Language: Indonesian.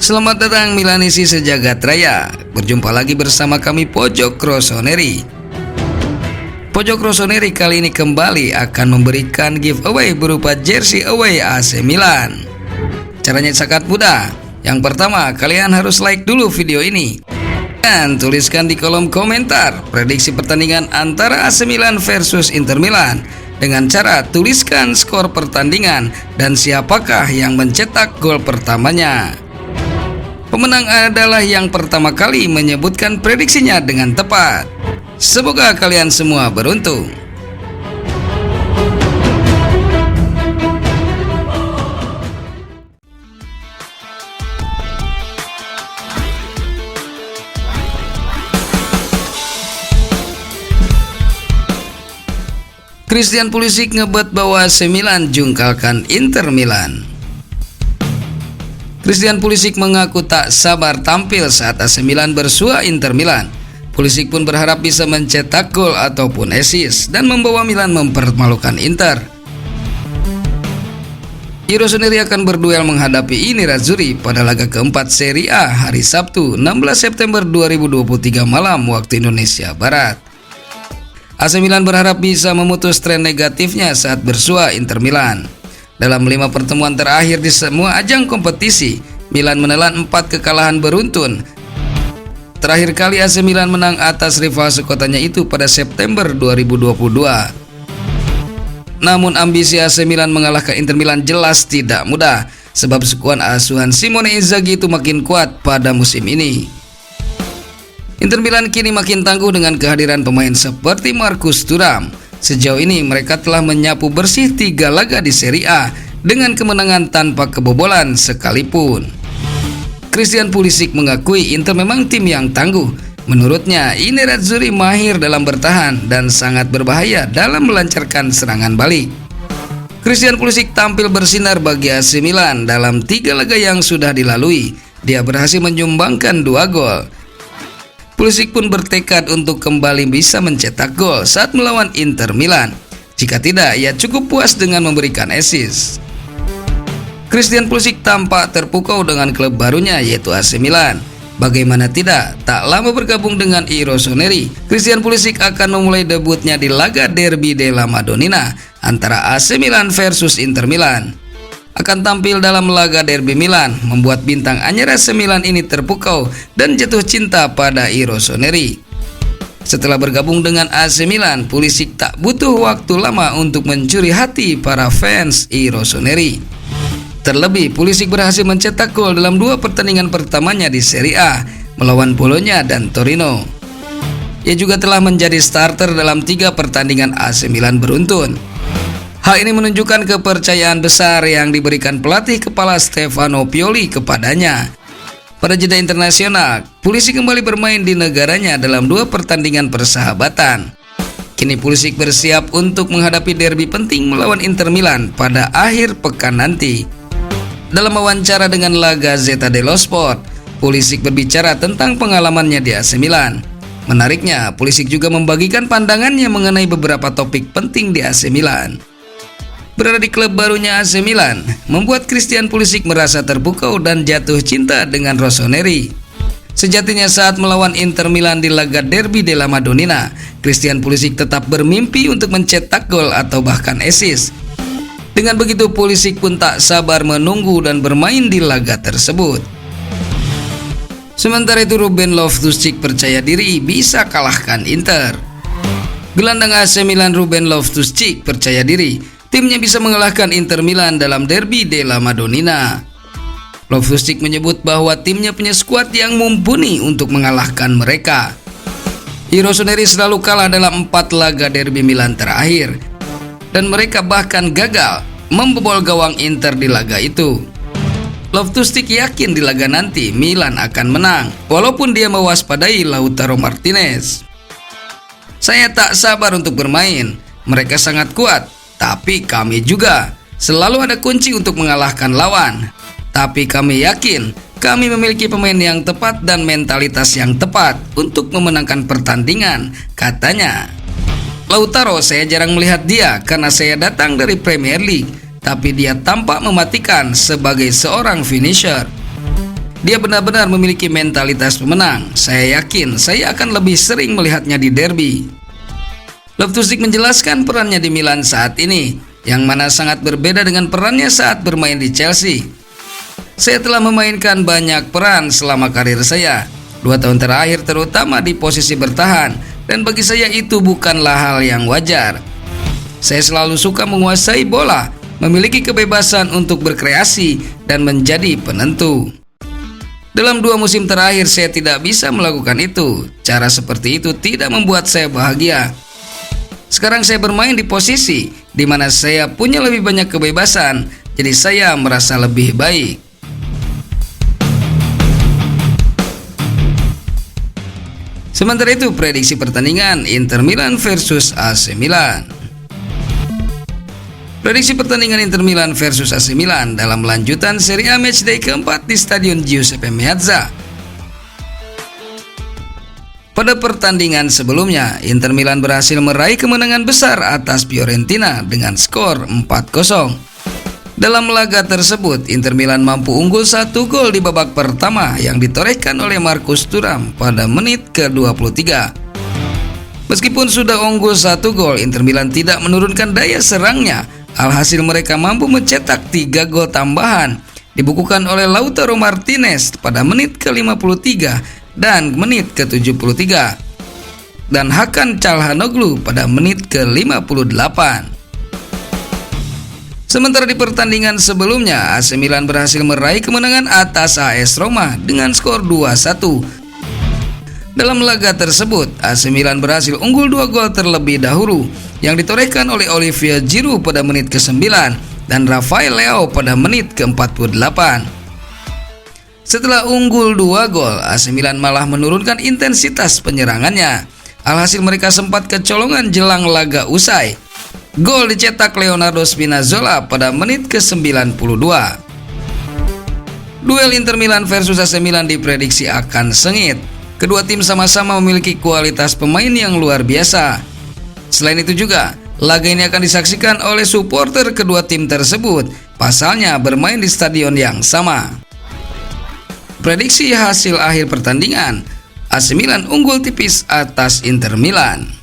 Selamat datang Milanisi sejagat raya. Berjumpa lagi bersama kami Pojok Rossoneri. Pojok Rossoneri kali ini kembali akan memberikan giveaway berupa jersey away AC Milan. Caranya sangat mudah. Yang pertama, kalian harus like dulu video ini dan tuliskan di kolom komentar prediksi pertandingan antara AC Milan versus Inter Milan dengan cara tuliskan skor pertandingan dan siapakah yang mencetak gol pertamanya. Pemenang adalah yang pertama kali menyebutkan prediksinya dengan tepat. Semoga kalian semua beruntung. Christian Pulisic ngebet bahwa AC Milan jungkalkan Inter Milan. Christian Pulisic mengaku tak sabar tampil saat AC Milan bersua Inter Milan. Pulisic pun berharap bisa mencetak gol ataupun assist dan membawa Milan mempermalukan Inter. Rossoneri akan berduel menghadapi Nerazzurri pada laga keempat Serie A hari Sabtu 16 September 2023 malam waktu Indonesia Barat. AC Milan berharap bisa memutus tren negatifnya saat bersua Inter Milan. Dalam 5 pertemuan terakhir di semua ajang kompetisi, Milan menelan 4 kekalahan beruntun. Terakhir kali AC Milan menang atas rival sekotanya itu pada September 2022. Namun ambisi AC Milan mengalahkan Inter Milan jelas tidak mudah, sebab skuad asuhan Simone Inzaghi itu makin kuat pada musim ini. Inter Milan kini makin tangguh dengan kehadiran pemain seperti Marcus Thuram. Sejauh ini mereka telah menyapu bersih 3 laga di Serie A dengan kemenangan tanpa kebobolan sekalipun. Christian Pulisic mengakui Inter memang tim yang tangguh. Menurutnya, Nerazzurri mahir dalam bertahan dan sangat berbahaya dalam melancarkan serangan balik. Christian Pulisic tampil bersinar bagi AC Milan dalam 3 laga yang sudah dilalui. Dia berhasil menyumbangkan 2 gol. Pulisic pun bertekad untuk kembali bisa mencetak gol saat melawan Inter Milan. Jika tidak, ia cukup puas dengan memberikan assist. Christian Pulisic tampak terpukau dengan klub barunya yaitu AC Milan. Bagaimana tidak, tak lama bergabung dengan Rossoneri, Christian Pulisic akan memulai debutnya di laga Derby della Madonnina antara AC Milan versus Inter Milan. Akan tampil dalam laga Derby Milan, membuat bintang anyar AC Milan ini terpukau dan jatuh cinta pada Rossoneri. Setelah bergabung dengan AC Milan, Pulisic tak butuh waktu lama untuk mencuri hati para fans Rossoneri. Terlebih, Pulisic berhasil mencetak gol dalam 2 pertandingan pertamanya di Serie A melawan Bologna dan Torino. Ia juga telah menjadi starter dalam 3 pertandingan AC Milan beruntun. Hal ini menunjukkan kepercayaan besar yang diberikan pelatih kepala Stefano Pioli kepadanya. Pada jeda internasional, Pulisic kembali bermain di negaranya dalam 2 pertandingan persahabatan. Kini Pulisic bersiap untuk menghadapi derby penting melawan Inter Milan pada akhir pekan nanti. Dalam wawancara dengan La Gazzetta dello Sport, Pulisic berbicara tentang pengalamannya di AC Milan. Menariknya, Pulisic juga membagikan pandangannya mengenai beberapa topik penting di AC Milan. Berada di klub barunya AC Milan membuat Christian Pulisic merasa terpukau dan jatuh cinta dengan Rossoneri. Sejatinya saat melawan Inter Milan di laga Derby della Madonnina, Christian Pulisic tetap bermimpi untuk mencetak gol atau bahkan assist. Dengan begitu, Pulisic pun tak sabar menunggu dan bermain di laga tersebut. Sementara itu, Ruben Loftus-Cheek percaya diri bisa kalahkan Inter. Gelandang AC Milan Ruben Loftus-Cheek percaya diri timnya bisa mengalahkan Inter Milan dalam Derby della Madonnina. Loftus-Cheek menyebut bahwa timnya punya skuad yang mumpuni untuk mengalahkan mereka. Rossoneri selalu kalah dalam 4 laga Derby Milan terakhir, dan mereka bahkan gagal membobol gawang Inter di laga itu. Loftus-Cheek yakin di laga nanti Milan akan menang, walaupun dia mewaspadai Lautaro Martinez. Saya tak sabar untuk bermain, mereka sangat kuat. Tapi kami juga selalu ada kunci untuk mengalahkan lawan. Tapi kami yakin kami memiliki pemain yang tepat dan mentalitas yang tepat untuk memenangkan pertandingan, katanya. Lautaro saya jarang melihat dia karena saya datang dari Premier League, tapi dia tampak mematikan sebagai seorang finisher. Dia benar-benar memiliki mentalitas pemenang. Saya yakin saya akan lebih sering melihatnya di derby. Loftus-Cheek menjelaskan perannya di Milan saat ini, yang mana sangat berbeda dengan perannya saat bermain di Chelsea. Saya telah memainkan banyak peran selama karir saya, 2 tahun terakhir terutama di posisi bertahan, dan bagi saya itu bukanlah hal yang wajar. Saya selalu suka menguasai bola, memiliki kebebasan untuk berkreasi, dan menjadi penentu. Dalam 2 musim terakhir saya tidak bisa melakukan itu. Cara seperti itu tidak membuat saya bahagia. Sekarang saya bermain di posisi di mana saya punya lebih banyak kebebasan, jadi saya merasa lebih baik. Sementara itu, prediksi pertandingan Inter Milan versus AC Milan. Prediksi pertandingan Inter Milan versus AC Milan dalam lanjutan Serie A matchday keempat di Stadion Giuseppe Meazza. Pada pertandingan sebelumnya, Inter Milan berhasil meraih kemenangan besar atas Fiorentina dengan skor 4-0. Dalam laga tersebut, Inter Milan mampu unggul 1 gol di babak pertama yang ditorehkan oleh Marcus Thuram pada menit ke-23. Meskipun sudah unggul 1 gol, Inter Milan tidak menurunkan daya serangnya. Alhasil mereka mampu mencetak 3 gol tambahan, dibukukan oleh Lautaro Martinez pada menit ke-53 dan menit ke-73, dan Hakan Çalhanoğlu pada menit ke-58. Sementara di pertandingan sebelumnya, AC Milan berhasil meraih kemenangan atas AS Roma dengan skor 2-1. Dalam laga tersebut, AC Milan berhasil unggul 2 gol terlebih dahulu yang ditorehkan oleh Olivier Giroud pada menit ke-9 dan Rafael Leao pada menit ke-48. Setelah unggul 2 gol, AC Milan malah menurunkan intensitas penyerangannya. Alhasil mereka sempat kecolongan jelang laga usai. Gol dicetak Leonardo Spinazzola pada menit ke-92. Duel Inter Milan versus AC Milan diprediksi akan sengit. Kedua tim sama-sama memiliki kualitas pemain yang luar biasa. Selain itu juga, laga ini akan disaksikan oleh supporter kedua tim tersebut, pasalnya bermain di stadion yang sama. Prediksi hasil akhir pertandingan, AC Milan unggul tipis atas Inter Milan.